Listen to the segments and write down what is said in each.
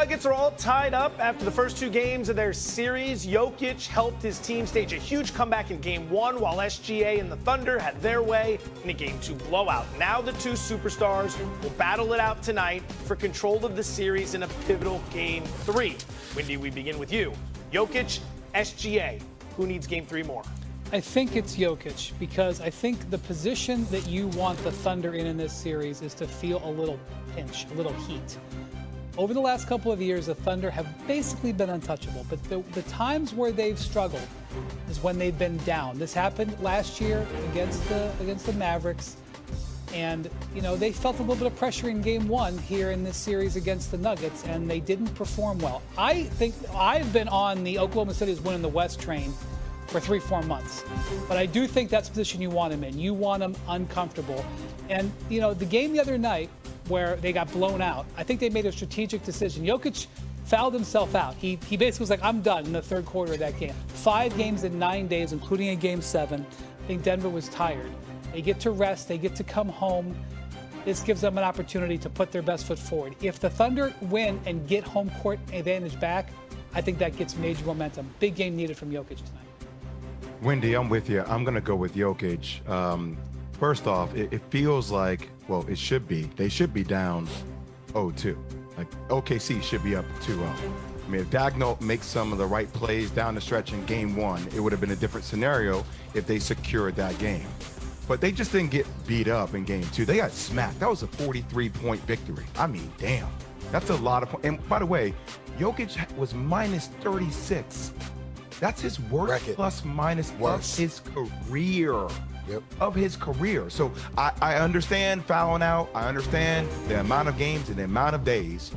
Nuggets are all tied up after the first two games of their series. Jokic helped his team stage a huge comeback in Game 1, while SGA and the Thunder had their way in a Game 2 blowout. Now the two superstars will battle it out tonight for control of the series in a pivotal Game 3. Windy, we begin with you. Jokic, SGA. Who needs Game 3 more? I think it's Jokic, because I think the position that you want the Thunder in this series is to feel a little pinch, a little heat. Over the last couple of years, the Thunder have basically been untouchable, but the times where they've struggled is when they've been down. This happened last year against the Mavericks, and they felt a little bit of pressure in Game 1 here in this series against the Nuggets, and they didn't perform well. I think I've been on the Oklahoma City's winning the West train for 3-4 months, but I do think that's the position you want him in. You want him uncomfortable, and the game the other night, where they got blown out, I think they made a strategic decision. Jokic fouled himself out. He basically was like, I'm done in the third quarter of that game. 5 games in 9 days, including a Game 7. I think Denver was tired. They get to rest. They get to come home. This gives them an opportunity to put their best foot forward. If the Thunder win and get home court advantage back, I think that gets major momentum. Big game needed from Jokic tonight. Wendy, I'm with you. I'm going to go with Jokic. First off, it feels like, well, it should be. They should be down 0-2. Like, OKC should be up 2-0. I mean, if Dagnall makes some of the right plays down the stretch in Game 1, it would have been a different scenario if they secured that game. But they just didn't get beat up in Game 2. They got smacked. That was a 43-point victory. I mean, damn. That's a lot of points. And by the way, Jokic was minus 36. That's his worst plus minus of his career. Yep. Of his career. So I understand fouling out. I understand the amount of games and the amount of days.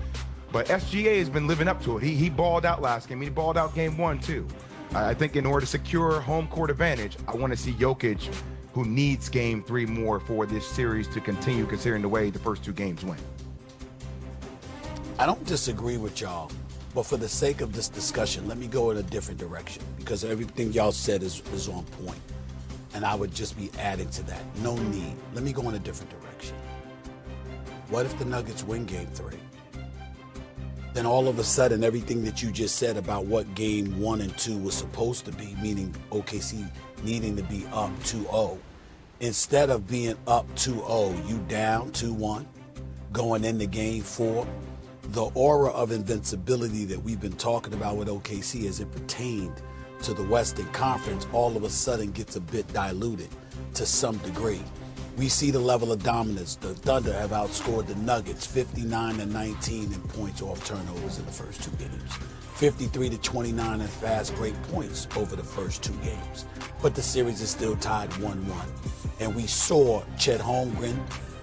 But SGA has been living up to it. He balled out last game. He balled out Game 1 too. I think in order to secure home court advantage, I want to see Jokic, who needs Game 3 more for this series to continue, considering the way the first 2 games went. I don't disagree with y'all, but for the sake of this discussion, let me go in a different direction, because everything y'all said is on point. And I would just be adding to that. No need. Let me go in a different direction. What if the Nuggets win Game 3? Then all of a sudden, everything that you just said about what Game 1 and 2 was supposed to be, meaning OKC needing to be up 2-0, instead of being up 2-0, you down 2-1, going into Game 4, the aura of invincibility that we've been talking about with OKC as it pertained to the Western Conference all of a sudden gets a bit diluted to some degree. We see the level of dominance. The Thunder have outscored the Nuggets 59-19 in points off turnovers in the first 2 games. 53-29 in fast break points over the first 2 games. But the series is still tied 1-1. And we saw Chet Holmgren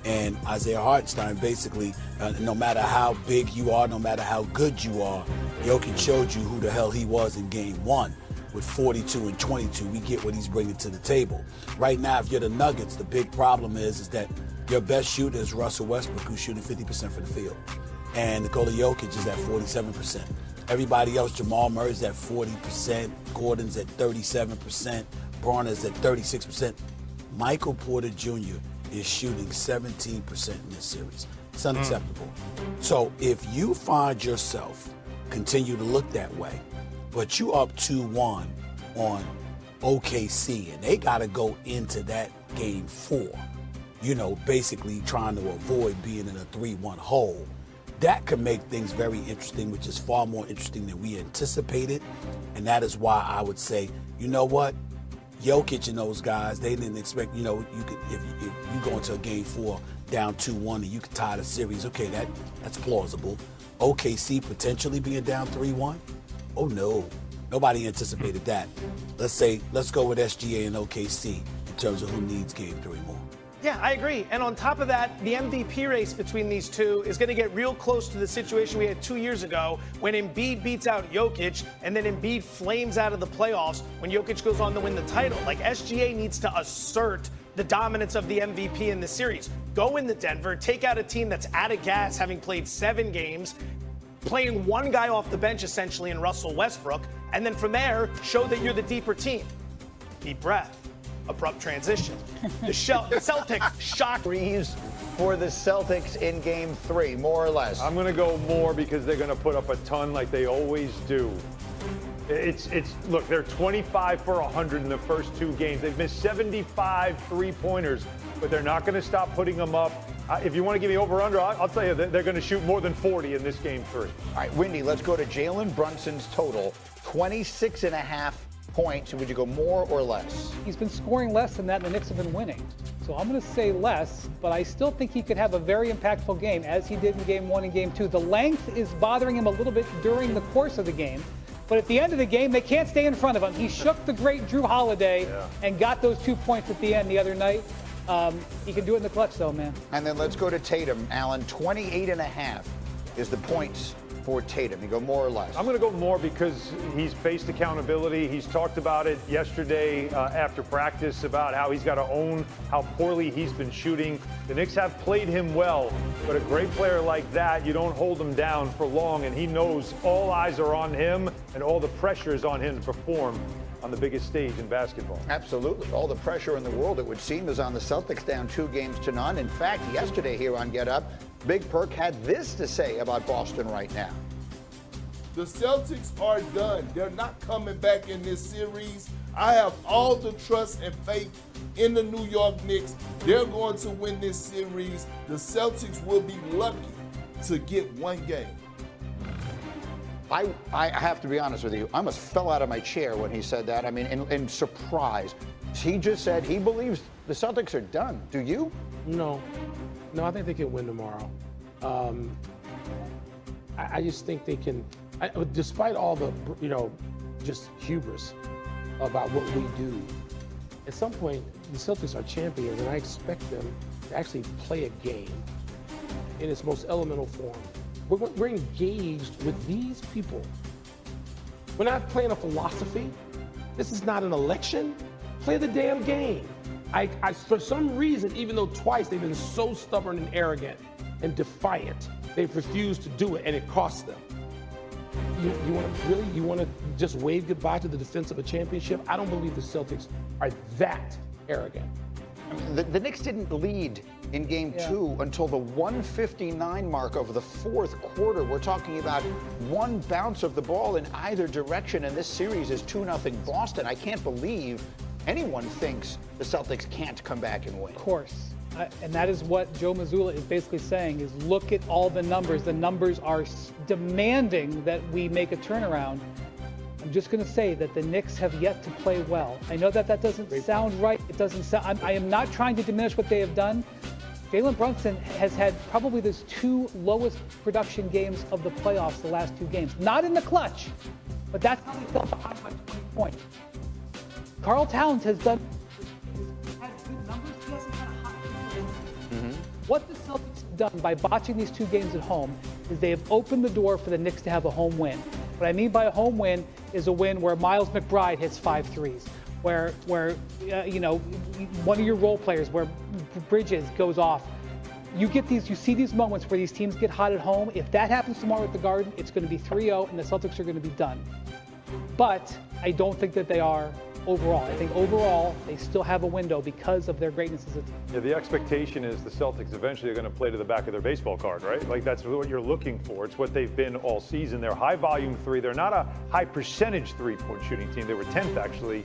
and Isaiah Hartenstein basically, no matter how big you are, no matter how good you are, Jokic showed you who the hell he was in Game 1. With 42 and 22, we get what he's bringing to the table. Right now, if you're the Nuggets, the big problem is that your best shooter is Russell Westbrook, who's shooting 50% from the field. And Nikola Jokic is at 47%. Everybody else, Jamal Murray's at 40%, Gordon's at 37%, Bronner's at 36%. Michael Porter Jr. is shooting 17% in this series. It's unacceptable. So if you find yourself continue to look that way, but you up 2-1 on OKC, and they got to go into that Game 4, basically trying to avoid being in a 3-1 hole. That could make things very interesting, which is far more interesting than we anticipated. And that is why I would say, you know what? Jokic and those guys, they didn't expect, you could, if you go into a Game 4 down 2-1 and you could tie the series, okay, that's plausible. OKC potentially being down 3-1? Oh no, nobody anticipated that. Let's go with SGA and OKC in terms of who needs Game 3 more. Yeah, I agree. And on top of that, the MVP race between these two is going to get real close to the situation we had 2 years ago when Embiid beats out Jokic and then Embiid flames out of the playoffs when Jokic goes on to win the title. Like, SGA needs to assert the dominance of the MVP in the series. Go into Denver, take out a team that's out of gas, having played 7 games, playing one guy off the bench essentially in Russell Westbrook, and then from there, show that you're the deeper team. Deep breath. abrupt transition. The Celtics shocked. Threes for the Celtics in game 3, more or less. I'm going to go more because they're going to put up a ton like they always do. Look, they're 25 for 100 in the first 2 games. They've missed 75 three-pointers, but they're not going to stop putting them up. If you want to give me over-under, I'll tell you they're going to shoot more than 40 in this game 3. All right, Windy, let's go to Jalen Brunson's total, 26.5 points. Would you go more or less? He's been scoring less than that, and the Knicks have been winning. So I'm going to say less, but I still think he could have a very impactful game, as he did in game 1 and game 2. The length is bothering him a little bit during the course of the game. But at the end of the game, they can't stay in front of him. He shook the great Drew Holiday and got those 2 points at the end the other night. He can do it in the clutch, though, man. And then let's go to Tatum. Allen, 28.5 is the points for Tatum. You go more or less? I'm going to go more because he's faced accountability. He's talked about it yesterday after practice about how he's got to own how poorly he's been shooting. The Knicks have played him well, but a great player like that, you don't hold him down for long, and he knows all eyes are on him and all the pressure is on him to perform on the biggest stage in basketball. Absolutely. All the pressure in the world, it would seem, is on the Celtics, down 2-0. In fact, yesterday here on Get Up, Big Perk had this to say about Boston right now. The Celtics are done. They're not coming back in this series. I have all the trust and faith in the New York Knicks. They're going to win this series. The Celtics will be lucky to get 1 game. I have to be honest with you. I almost fell out of my chair when he said that. I mean, in surprise. He just said he believes the Celtics are done. Do you? No, I think they can win tomorrow. I just think they can, despite all the, just hubris about what we do. At some point, the Celtics are champions, and I expect them to actually play a game in its most elemental form. We're engaged with these people. We're not playing a philosophy. This is not an election. Play the damn game. For some reason, even though twice they've been so stubborn and arrogant and defiant, they've refused to do it, and it costs them. You want to just wave goodbye to the defense of a championship? I don't believe the Celtics are that arrogant. I mean, the Knicks didn't lead in game 2 until the 1:59 mark of the 4th quarter. We're talking about one bounce of the ball in either direction, and this series is 2-0 Boston. I can't believe anyone thinks the Celtics can't come back and win. Of course. And that is what Joe Mazzulla is basically saying, is look at all the numbers. The numbers are demanding that we make a turnaround. I'm just going to say that the Knicks have yet to play well. I know that doesn't sound right. It doesn't sound. I am not trying to diminish what they have done. Jalen Brunson has had probably his 2 lowest production games of the playoffs the last 2 games. Not in the clutch, but that's how he fell behind by 20 points. Karl Towns has had good numbers. He hasn't had a hot game. What the Celtics have done by botching these 2 games at home is they have opened the door for the Knicks to have a home win. What I mean by a home win is a win where Miles McBride hits 5 threes, where one of your role players, where Bridges goes off. You see these moments where these teams get hot at home. If that happens tomorrow at the Garden, it's going to be 3-0, and the Celtics are going to be done. But I don't think that they are overall. I think overall they still have a window because of their greatness as a team. Yeah, the expectation is the Celtics eventually are going to play to the back of their baseball card, right? Like that's what you're looking for. It's what they've been all season. They're high volume 3. They're not a high percentage 3-point shooting team. They were 10th actually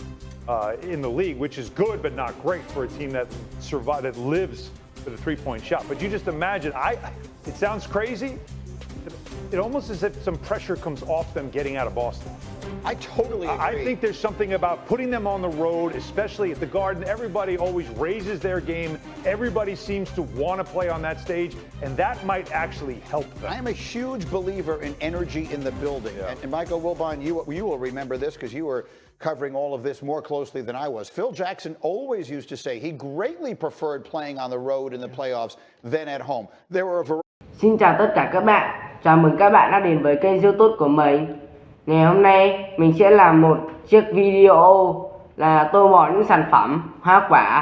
in the league, which is good but not great for a team that lives for the 3-point shot. But you just imagine, it sounds crazy. It almost as if some pressure comes off them getting out of Boston. I totally agree. I think there's something about putting them on the road, especially at the Garden. Everybody always raises their game. Everybody seems to want to play on that stage, and that might actually help them. I am a huge believer in energy in the building. Yeah. And Michael Wilbon, you will remember this because you were covering all of this more closely than I was. Phil Jackson always used to say he greatly preferred playing on the road in the playoffs than at home. There were a variety. Xin chào tất cả các bạn. Chào mừng các bạn đã đến với kênh YouTube của mình. Ngày hôm nay mình sẽ làm một chiếc video là tô mỏ những sản phẩm hoa quả